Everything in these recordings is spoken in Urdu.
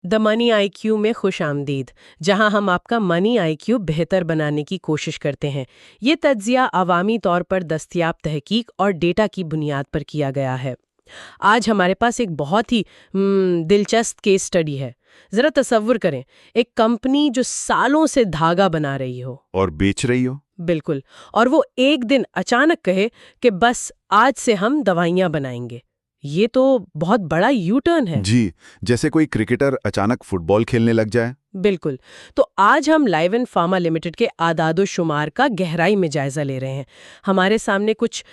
دا منی آئی کیو میں خوش آمدید، جہاں ہم آپ کا منی آئی کیو بہتر بنانے کی کوشش کرتے ہیں۔ یہ تجزیہ عوامی طور پر دستیاب تحقیق اور ڈیٹا کی بنیاد پر کیا گیا ہے۔ آج ہمارے پاس ایک بہت ہی دلچسپ کیس سٹڈی ہے۔ ذرا تصور کریں، ایک کمپنی جو سالوں سے دھاگا بنا رہی ہو اور بیچ رہی ہو۔ بالکل، اور وہ ایک دن اچانک کہے کہ بس آج سے ہم دوائیاں بنائیں گے۔ یہ تو بہت بڑا یو ٹرن ہے۔ جی، جیسے کوئی کرکٹر اچانک فٹ بال کھیلنے لگ جائے۔ بالکل، تو آج ہم لائیون فارما لمیٹڈ کے اعداد و شمار کا گہرائی میں جائزہ لے رہے ہیں۔ ہمارے سامنے کچھ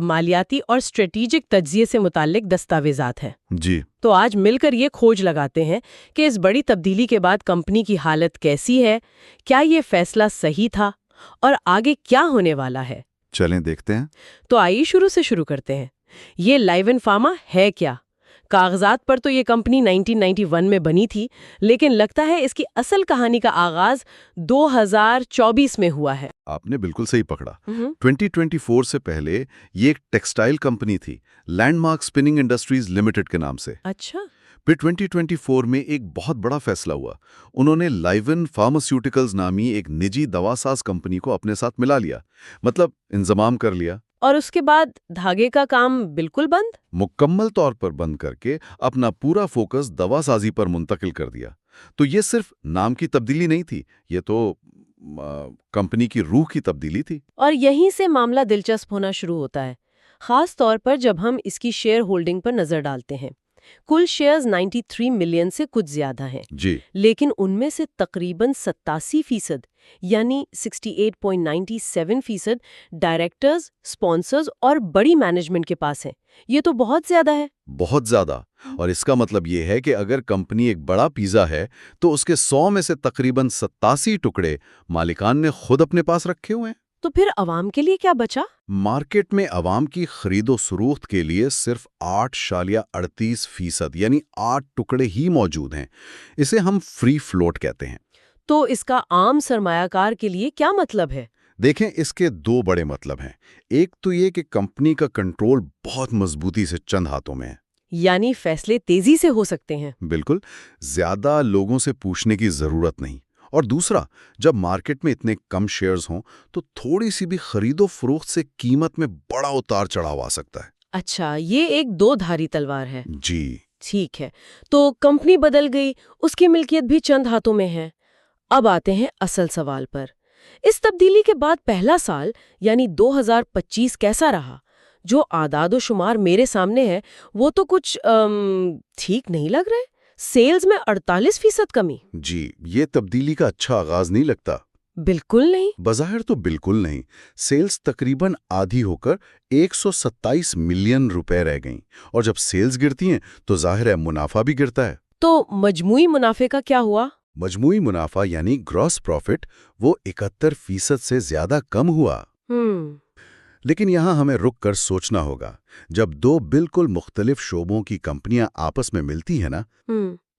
مالیاتی اور اسٹریٹجک تجزیے سے متعلق دستاویزات ہیں۔ جی، تو آج مل کر یہ کھوج لگاتے ہیں کہ اس بڑی تبدیلی کے بعد کمپنی کی حالت کیسی ہے، کیا یہ فیصلہ صحیح تھا، اور آگے کیا ہونے والا ہے۔ چلیں دیکھتے ہیں۔ تو آئیے شروع کرتے ہیں۔ یہ لائیون فارما ہے کیا؟ کاغذات پر تو یہ کمپنی 1991 میں بنی تھی، لیکن لگتا ہے اس کی اصل کہانی کا آغاز 2024 میں ہوا ہے۔ آپ نے بالکل صحیح پکڑا۔ 2024 سے پہلے یہ ایک ٹیکسٹائل کمپنی تھی، landmark spinning industries limited کے نام سے۔ اچھا، پھر 2024 میں ایک بہت بڑا فیصلہ ہوا۔ انہوں نے لائیون فارماسیوٹیکلز نامی ایک نجی دوا ساز کمپنی کو اپنے ساتھ ملا لیا، مطلب انضمام کر لیا۔ اور اس کے بعد دھاگے کا کام بالکل بند؟ مکمل طور پر بند کر کے اپنا پورا فوکس دوا سازی پر منتقل کر دیا۔ تو یہ صرف نام کی تبدیلی نہیں تھی، یہ تو کمپنی کی روح کی تبدیلی تھی۔ اور یہیں سے معاملہ دلچسپ ہونا شروع ہوتا ہے، خاص طور پر جب ہم اس کی شیئر ہولڈنگ پر نظر ڈالتے ہیں۔ کل شیئرز 93 ملین سے کچھ زیادہ ہیں، جی، لیکن ان میں سے تقریباً 87% یعنی 68.97% ڈائریکٹرز، سپانسرز اور بڑی مینجمنٹ کے پاس ہیں۔ یہ تو بہت زیادہ ہے۔ بہت زیادہ۔ اور اس کا مطلب یہ ہے کہ اگر کمپنی ایک بڑا پیزا ہے تو اس کے 100 میں سے تقریباً 87 ٹکڑے مالکان نے خود اپنے پاس رکھے ہوئے ہیں۔ تو پھر عوام کے لیے کیا بچا؟ مارکیٹ میں عوام کی خرید و فروخت کے لیے صرف 8.38% یعنی 8 ٹکڑے ہی موجود ہیں۔ اسے ہم فری فلوٹ کہتے ہیں۔ تو اس کا عام سرمایہ کار کے لیے کیا مطلب ہے؟ دیکھیں، اس کے دو بڑے مطلب ہیں۔ ایک تو یہ کہ کمپنی کا کنٹرول بہت مضبوطی سے چند ہاتھوں میں ہے، یعنی فیصلے تیزی سے ہو سکتے ہیں۔ بالکل، زیادہ لوگوں سے پوچھنے کی ضرورت نہیں۔ اور دوسرا، جب مارکیٹ میں اتنے کم شیئرز ہوں تو تھوڑی سی بھی خرید و فروخت سے قیمت میں بڑا اتار چڑھاؤ آ سکتا ہے۔ اچھا، یہ ایک دو دھاری تلوار ہے۔ جی، ٹھیک ہے، تو کمپنی بدل گئی، اس کی ملکیت بھی چند ہاتھوں میں ہے۔ اب آتے ہیں اصل سوال پر۔ اس تبدیلی کے بعد پہلا سال یعنی 2025 کیسا رہا؟ جو اعداد و شمار میرے سامنے ہے وہ تو کچھ ٹھیک نہیں لگ رہے۔ سیلز میں 48% کمی۔ جی، یہ تبدیلی کا اچھا آغاز نہیں لگتا۔ بالکل نہیں۔ بظاہر تو بالکل نہیں۔ سیلز تقریباً آدھی ہو کر 127 ملین روپے رہ گئیں، اور جب سیلز گرتی ہیں تو ظاہر ہے منافع بھی گرتا ہے۔ تو مجموعی منافع کا کیا ہوا؟ مجموعی منافع یعنی گراس پروفٹ وہ 71% سے زیادہ کم ہوا۔ لیکن یہاں ہمیں رک کر سوچنا ہوگا، جب دو بالکل مختلف شعبوں کی کمپنیاں آپس میں ملتی ہیں نا،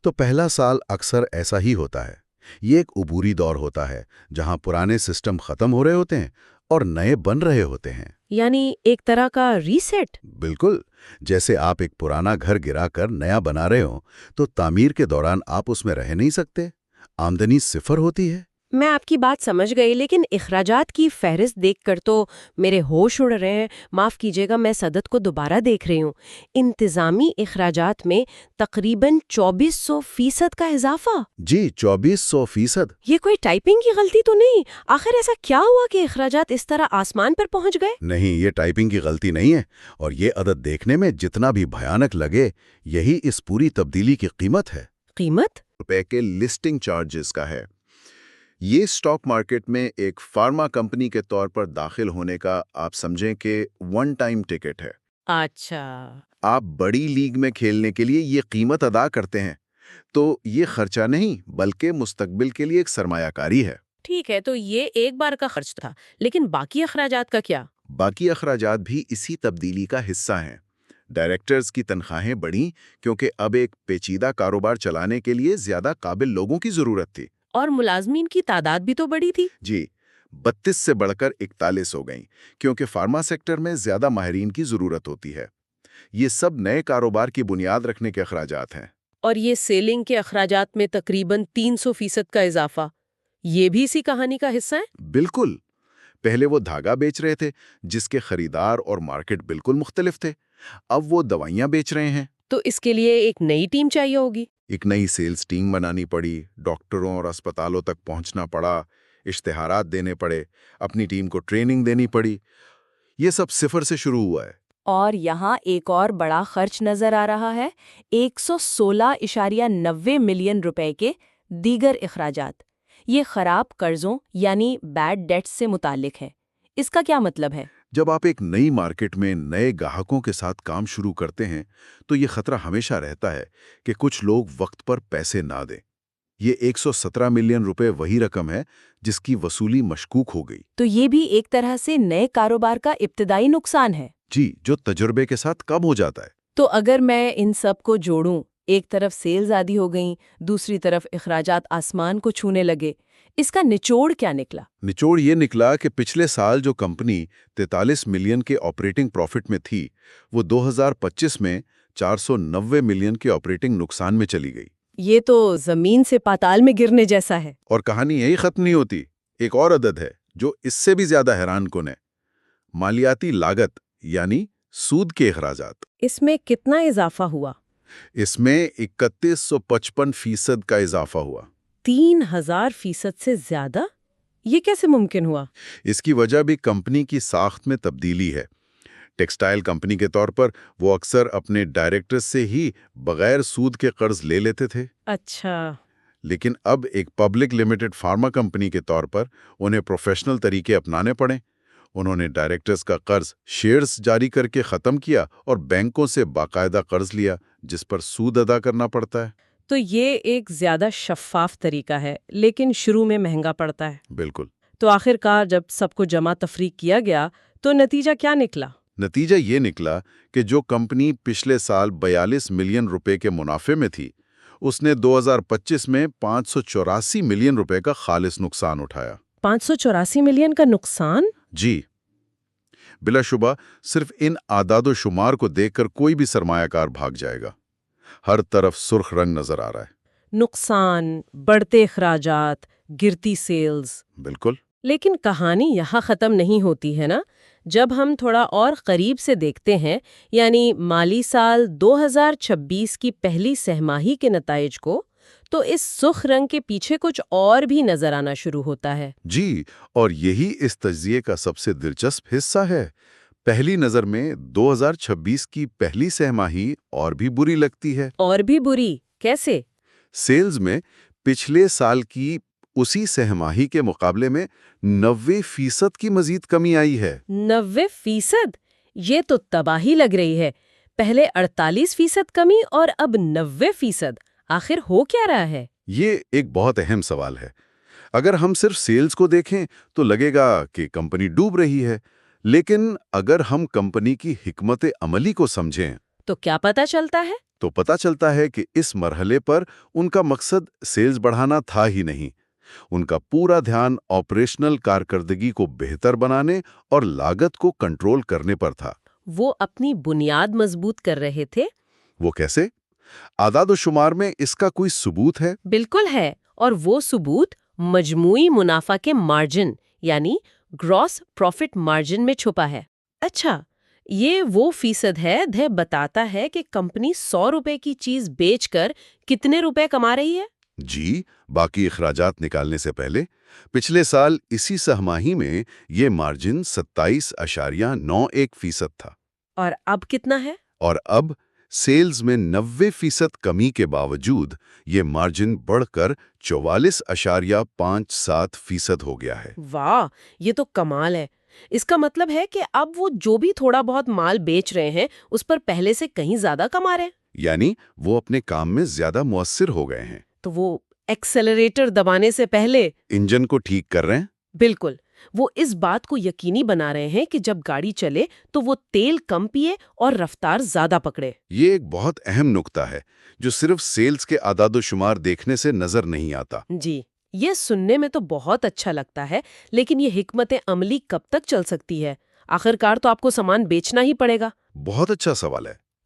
تو پہلا سال اکثر ایسا ہی ہوتا ہے۔ یہ ایک عبوری دور ہوتا ہے جہاں پرانے سسٹم ختم ہو رہے ہوتے ہیں اور نئے بن رہے ہوتے ہیں۔ یعنی ایک طرح کا ریسیٹ۔ بالکل، جیسے آپ ایک پرانا گھر گرا کر نیا بنا رہے ہوں تو تعمیر کے دوران آپ اس میں رہ نہیں سکتے، آمدنی صفر ہوتی ہے۔ میں آپ کی بات سمجھ گئی، لیکن اخراجات کی فہرست دیکھ کر تو میرے ہوش اڑ رہے ہیں۔ معاف کیجیے گا، میں صدد کو دوبارہ دیکھ رہی ہوں۔ انتظامی اخراجات میں تقریباً 2400% کا اضافہ۔ جی، 2400%۔ یہ کوئی ٹائپنگ کی غلطی تو نہیں؟ آخر ایسا کیا ہوا کہ اخراجات اس طرح آسمان پر پہنچ گئے؟ نہیں، یہ ٹائپنگ کی غلطی نہیں ہے، اور یہ عدد دیکھنے میں جتنا بھی بھیانک لگے، یہی اس پوری تبدیلی کی قیمت ہے۔ قیمت؟ روپے کے لسٹنگ چارجز کا ہے۔ یہ اسٹاک مارکیٹ میں ایک فارما کمپنی کے طور پر داخل ہونے کا آپ سمجھیں کہ ون ٹائم ٹکٹ ہے۔ اچھا، آپ بڑی لیگ میں کھیلنے کے لیے یہ قیمت ادا کرتے ہیں، تو یہ خرچہ نہیں بلکہ مستقبل کے لیے ایک سرمایہ کاری ہے۔ ٹھیک ہے، تو یہ ایک بار کا خرچ تھا، لیکن باقی اخراجات کا کیا؟ باقی اخراجات بھی اسی تبدیلی کا حصہ ہیں۔ ڈائریکٹرز کی تنخواہیں بڑھیں کیونکہ اب ایک پیچیدہ کاروبار چلانے کے لیے زیادہ قابل لوگوں کی ضرورت تھی۔ اور ملازمین کی تعداد بھی تو بڑی تھی۔ جی، 32 سے بڑھ کر 41 ہو گئیں، کیونکہ فارما سیکٹر میں زیادہ ماہرین کی ضرورت ہوتی ہے۔ یہ سب نئے کاروبار کی بنیاد رکھنے کے اخراجات ہیں۔ اور یہ سیلنگ کے اخراجات میں تقریباً 300% کا اضافہ، یہ بھی اسی کہانی کا حصہ ہے؟ بالکل. پہلے وہ دھاگا بیچ رہے تھے جس کے خریدار اور مارکیٹ بالکل مختلف تھے. اب وہ دوائیاں بیچ رہے ہیں. تو اس کے لیے ایک نئی ٹیم چاہیے ہوگی. ایک نئی سیلز ٹیم بنانی پڑی، ڈاکٹروں اور اسپتالوں تک پہنچنا پڑا، اشتہارات دینے پڑے، اپنی ٹیم کو ٹریننگ دینی پڑی. یہ سب صفر سے شروع ہوا ہے. اور یہاں ایک اور بڑا خرچ نظر آ رہا ہے، 116.90 ملین روپے کے دیگر اخراجات. یہ خراب قرضوں یعنی بیڈ ڈیٹس سے متعلق ہے. اس کا کیا مطلب ہے؟ جب آپ ایک نئی مارکیٹ میں نئے گاہکوں کے ساتھ کام شروع کرتے ہیں تو یہ خطرہ ہمیشہ رہتا ہے کہ کچھ لوگ وقت پر پیسے نہ دیں. یہ 117 ملین روپے وہی رقم ہے جس کی وصولی مشکوک ہو گئی. تو یہ بھی ایک طرح سے نئے کاروبار کا ابتدائی نقصان ہے. جی، جو تجربے کے ساتھ کم ہو جاتا ہے. تو اگر میں ان سب کو جوڑوں، ایک طرف سیلز آدھی ہو گئیں، دوسری طرف اخراجات آسمان کو چھونے لگے، اس کا نچوڑ کیا نکلا؟ نچوڑ یہ نکلا کہ پچھلے سال جو کمپنی 43 ملین کے آپریٹنگ پروفٹ میں تھی، وہ 2025 میں 490 ملین کے آپریٹنگ نقصان میں چلی گئی. یہ تو زمین سے پاتال میں گرنے جیسا ہے. اور کہانی یہی ختم نہیں ہوتی. ایک اور عدد ہے جو اس سے بھی زیادہ حیران کن ہے: مالیاتی لاگت یعنی سود کے اخراجات. اس میں کتنا اضافہ ہوا؟ اس میں 3155% کا اضافہ ہوا. 3000% سے زیادہ؟ یہ کیسے ممکن ہوا؟ اس کی وجہ بھی کمپنی کی ساخت میں تبدیلی ہے. ٹیکسٹائل کمپنی کے طور پر وہ اکثر اپنے ڈائریکٹر سے ہی بغیر سود کے قرض لے لیتے تھے. اچھا. لیکن اب ایک پبلک لمیٹڈ فارما کمپنی کے طور پر انہیں پروفیشنل طریقے اپنانے پڑے. انہوں نے ڈائریکٹرز کا قرض شیئرز جاری کر کے ختم کیا اور بینکوں سے باقاعدہ قرض لیا جس پر سود ادا کرنا پڑتا ہے. تو یہ ایک زیادہ شفاف طریقہ ہے لیکن شروع میں مہنگا پڑتا ہے. بالکل. تو آخر کار جب سب کو جمع تفریق کیا گیا تو نتیجہ کیا نکلا؟ نتیجہ یہ نکلا کہ جو کمپنی پچھلے سال 42 ملین روپے کے منافع میں تھی، اس نے 2025 میں 584 ملین روپے کا خالص نقصان اٹھایا. 584 ملین کا نقصان؟ جی. بلا شبہ صرف ان اعداد و شمار کو دیکھ کر کوئی بھی سرمایہ کار بھاگ جائے گا. ہر طرف سرخ رنگ نظر آ رہا ہے. نقصان، بڑھتے اخراجات، گرتی سیلز. بالکل. لیکن کہانی یہاں ختم نہیں ہوتی ہے نا. جب ہم تھوڑا اور قریب سے دیکھتے ہیں، یعنی مالی سال 2026 کی پہلی سہ-ماہی کے نتائج کو، تو اس سرخ رنگ کے پیچھے کچھ اور بھی نظر آنا شروع ہوتا ہے. جی، اور یہی اس تجزیے کا سب سے دلچسپ حصہ ہے. پہلی نظر میں 2026 کی پہلی سہ-ماہی اور بھی بری لگتی ہے. اور بھی بری؟ کیسے؟ سیلز میں پچھلے سال کی اسی سہ-ماہی کے مقابلے میں 90% کی مزید کمی آئی ہے. 90%؟ یہ تو تباہی لگ رہی ہے. پہلے 48% کمی اور اب 90%. آخر ہو کیا رہا ہے؟ یہ ایک بہت اہم سوال ہے. اگر ہم صرف سیلز کو دیکھیں تو لگے گا کہ کمپنی ڈوب رہی ہے، لیکن اگر ہم کمپنی کی حکمت عملی کو سمجھیں تو کیا پتہ چلتا ہے؟ تو پتہ چلتا ہے کہ اس مرحلے پر ان کا مقصد سیلز بڑھانا تھا ہی نہیں. ان کا پورا دھیان آپریشنل کارکردگی کو بہتر بنانے اور لاگت کو کنٹرول کرنے پر تھا. وہ اپنی بنیاد مضبوط کر رہے تھے. وہ کیسے؟ اعداد و شمار میں اس کا کوئی ثبوت ہے؟ بالکل ہے، اور وہ ثبوت مجموعی منافع کے مارجن یعنی گراس پروفٹ مارجن میں چھپا ہے. اچھا، یہ وہ فیصد ہے بتاتا ہے کہ کمپنی 100 روپے کی چیز بیچ کر کتنے روپے کما رہی ہے؟ جی، باقی اخراجات نکالنے سے پہلے. پچھلے سال اسی سہ-ماہی میں یہ مارجن 27.91% تھا. اور اب کتنا ہے؟ اور اب سیلز میں 90% کمی کے باوجود یہ مارجن بڑھ کر 44.57% ہو گیا ہے. واہ، یہ تو کمال ہے. اس کا مطلب ہے کہ اب وہ جو بھی تھوڑا بہت مال بیچ رہے ہیں اس پر پہلے سے کہیں زیادہ کما رہے ہیں. یعنی وہ اپنے کام میں زیادہ مؤثر ہو گئے ہیں. تو وہ ایکسلریٹر دبانے سے پہلے انجن کو ٹھیک کر رہے ہیں. بالکل. وہ اس بات کو یقینی بنا رہے ہیں کہ جب گاڑی چلے تو وہ تیل کم پیے اور رفتار زیادہ پکڑے. یہ ایک بہت اہم نقطہ ہے جو صرف سیلز کے اعداد و شمار دیکھنے سے نظر نہیں آتا. جی، یہ سننے میں تو بہت اچھا لگتا ہے، لیکن یہ حکمت عملی کب تک چل سکتی ہے؟ آخر کار تو آپ کو سامان بیچنا ہی پڑے گا. بہت اچھا سوال ہے.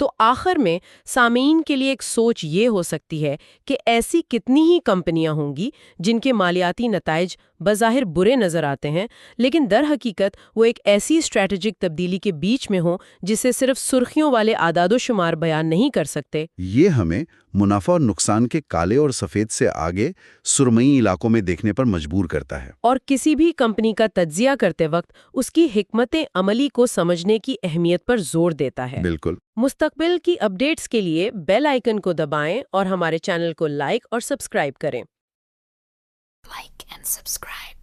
تو آخر میں سامعین کے لیے ایک سوچ یہ ہو سکتی ہے کہ ایسی کتنی ہی کمپنیاں ہوں گی جن کے مالیاتی نتائج بظاہر برے نظر آتے ہیں، لیکن در حقیقت وہ ایک ایسی اسٹریٹجک تبدیلی کے بیچ میں ہوں جسے صرف سرخیوں والے اعداد و شمار بیان نہیں کر سکتے۔ یہ ہمیں منافع اور نقصان کے کالے اور سفید سے آگے سرمئی علاقوں میں دیکھنے پر مجبور کرتا ہے۔ اور کسی بھی کمپنی کا تجزیہ کرتے وقت اس کی حکمت عملی کو سمجھنے کی اہمیت پر زور دیتا ہے۔ بالکل۔ مستقبل کی اپڈیٹس کے لیے بیل آئیکن کو دبائیں اور ہمارے چینل کو لائک اور سبسکرائب کریں۔ Like and subscribe.